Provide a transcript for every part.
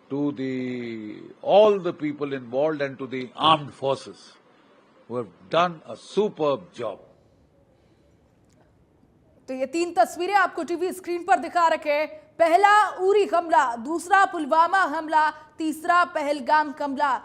to the all the people involved and to the armed forces who have done a superb job. तो ये 3 तस्वीरें आपको TV screen पर दिखा रखे। पहला उरी हमला, दूसरा पुलवामा हमला, तीसरा पहलगाम हमला।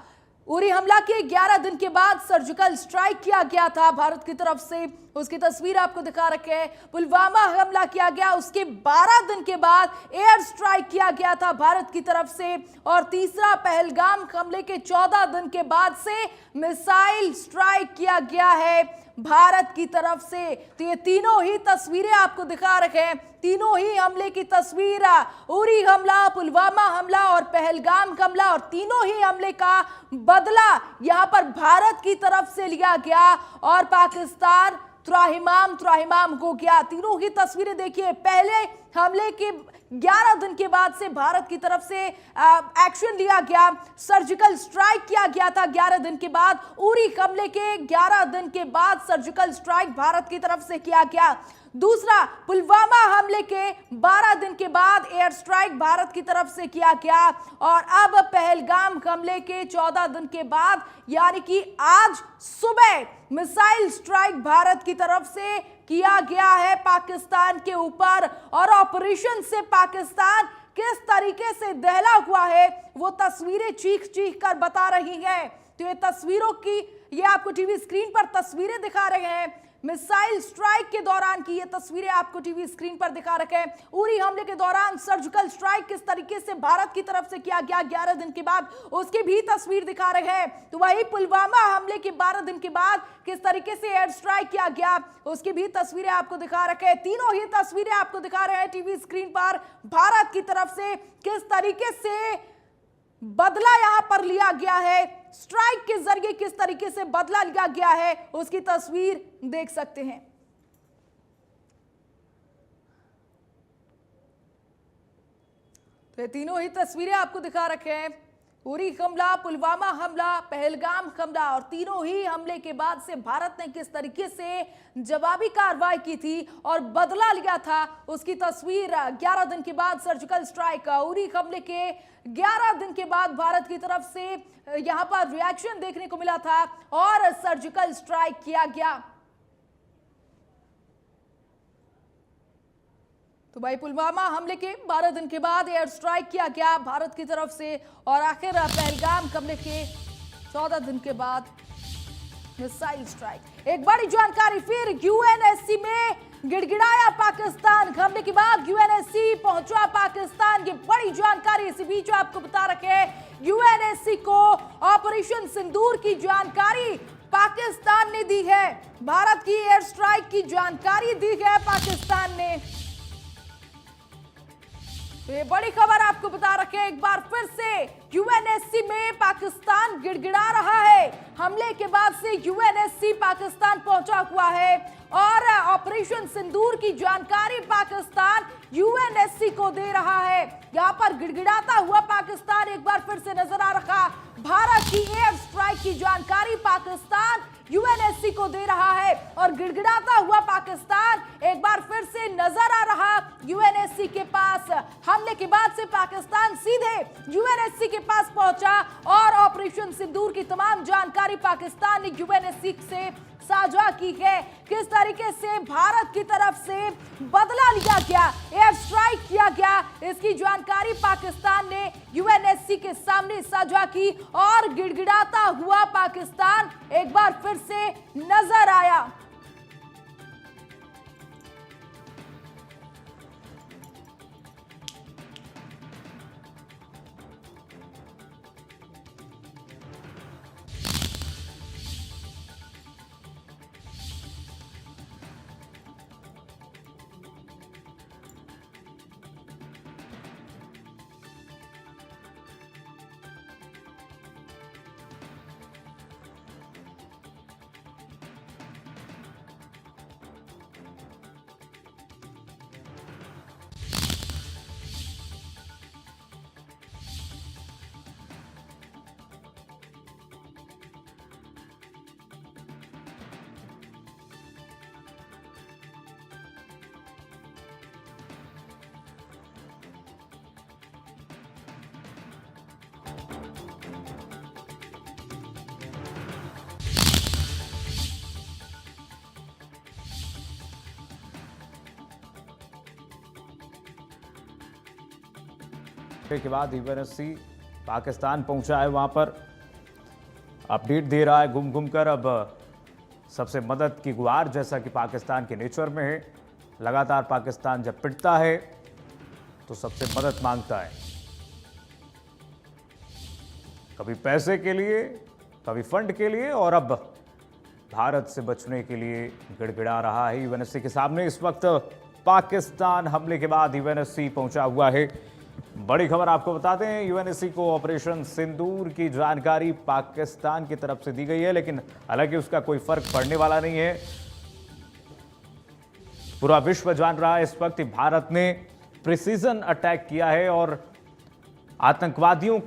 उरी हमला के 11 दिन के बाद सर्जिकल स्ट्राइक किया गया था भारत की तरफ से, उसकी तस्वीर आपको दिखा रखे हैं। पुलवामा हमला किया गया, उसके 12 दिन के बाद एयर स्ट्राइक किया गया था भारत की तरफ से, और तीसरा पहलगाम हमले के 14 दिन के बाद से मिसाइल स्ट्राइक किया गया है भारत की तरफ से। तो ये तीनों ही तस्वीरें आपको दिखा रखे हैं, तीनों ही हमले की तस्वीर, उरी हमला, पुलवामा हमला और पहलगाम हमला, और तीनों ही हमले का बदला यहां पर भारत की तरफ से लिया गया और पाकिस्तान त्राहिमाम हो गया। तीनों ही तस्वीरें देखिए, पहले हमले के 11 दिन के बाद से भारत की तरफ से एक्शन लिया गया, सर्जिकल स्ट्राइक किया गया था 11 दिन के बाद। उरी हमले के 11 दिन के बाद सर्जिकल स्ट्राइक भारत की तरफ से किया गया। दूसरा, पुलवामा हमले के 12 दिन के बाद एयर स्ट्राइक भारत की तरफ से किया गया, और अब पहलगाम हमले के 14 दिन के बाद यानी कि आज सुबह मिसाइल स्ट्राइक भारत की तरफ से किया गया है पाकिस्तान के ऊपर। और ऑपरेशन से पाकिस्तान किस तरीके से दहला हुआ है वो तस्वीरें चीख कर बता रही हैं। तो ये तस्वीरों की, ये आपको टीवी स्क्रीन पर तस्वीरें दिखा रहे हैं, मिसाइल स्ट्राइक के दौरान की ये तस्वीरें आपको टीवी स्क्रीन पर दिखा रखे हैं। उरी हमले के दौरान सर्जिकल स्ट्राइक किस तरीके से भारत की तरफ से किया गया 11 दिन के बाद, उसकी भी तस्वीर दिखा रहे हैं। तो वही पुलवामा हमले के 12 दिन के बाद किस तरीके से एयर स्ट्राइक किया गया, उसकी भी तस्वीरें आपको दिखा रखे हैं। तीनों ही तस्वीरें आपको दिखा रहे हैं टीवी स्क्रीन पर, भारत की तरफ से किस तरीके से बदला यहां पर लिया गया है, स्ट्राइक के जरिए किस तरीके से बदला लिया गया है, उसकी तस्वीर देख सकते हैं। तो ये तीनों ही तस्वीरें आपको दिखा रखे हैं, उरी हमला, पुलवामा हमला, पहलगाम हमला, और तीनों ही हमले के बाद से भारत ने किस तरीके से जवाबी कार्रवाई की थी और बदला लिया था, उसकी तस्वीर 11 दिन के बाद सर्जिकल स्ट्राइक, उरी हमले के 11 दिन के बाद भारत की तरफ से यहां पर रिएक्शन देखने को मिला था और सर्जिकल स्ट्राइक किया गया। तो भाई पुलवामा हमले के 12 दिन के बाद एयर स्ट्राइक किया गया भारत की तरफ से, और आखिर पहलगाम हमले के 14 दिन के बाद मिसाइल स्ट्राइक। एक बड़ी जानकारी फिर, यूएनएससी में गिड़गिड़ाया पाकिस्तान, हमले के बाद यूएनएससी पहुंचा पाकिस्तान, ये बड़ी जानकारी इसी बीच आपको बता रखे। यूएनएससी को ऑपरेशन सिंदूर की जानकारी पाकिस्तान ने दी है, भारत की एयर स्ट्राइक की जानकारी दी है पाकिस्तान ने। तो ये बड़ी खबर आपको बता रखे, एक बार फिर से यूएनएससी में पाकिस्तान गिड़गिड़ा रहा है। हमले के बाद से यूएनएससी पाकिस्तान पहुंचा हुआ है और ऑपरेशन सिंदूर की जानकारी पाकिस्तान यूएनएससी को दे रहा है। यहां पर गिड़गिड़ाता हुआ पाकिस्तान एक बार फिर से नजर आ रहा, भारत की एयर स्ट्राइक की जानकारी पाकिस्तान यूएनएससी को दे रहा है, और गिड़गिड़ाता हुआ पाकिस्तान एक बार फिर से नजर आ रहा यूएनएससी के पास। हमले के बाद से पाकिस्तान सीधे यूएनएससी के पास पहुंचा और ऑपरेशन सिंदूर की तमाम जानकारी पाकिस्तान ने यूएनएससी से साझा की है। किस तरीके से भारत की तरफ से बदला लिया गया, एयर स्ट्राइक किया गया, इसकी जानकारी पाकिस्तान ने यूएनएससी के सामने साझा की, और गिड़गिड़ाता हुआ पाकिस्तान एक बार फिर से नजर आया। के बाद यूएनएससी पाकिस्तान पहुंचा है, वहां पर अपडेट दे रहा है घूम घूम कर। अब सबसे मदद की गुहार, जैसा कि पाकिस्तान के नेचर में है, लगातार पाकिस्तान जब पिटता है तो सबसे मदद मांगता है, कभी पैसे के लिए, कभी फंड के लिए, और अब भारत से बचने के लिए गिड़गिड़ा रहा है यूएनएससी के सामने। इस वक्त पाकिस्तान हमले के बाद यूएनएससी पहुंचा हुआ है। बड़ी खबर आपको बताते हैं, यूएनएससी को ऑपरेशन सिंदूर की जानकारी पाकिस्तान की तरफ से दी गई है, लेकिन हालांकि उसका कोई फर्क पड़ने वाला नहीं है। पूरा विश्व जान रहा है इस वक्त भारत ने प्रिसीजन अटैक किया है और आतंकवादियों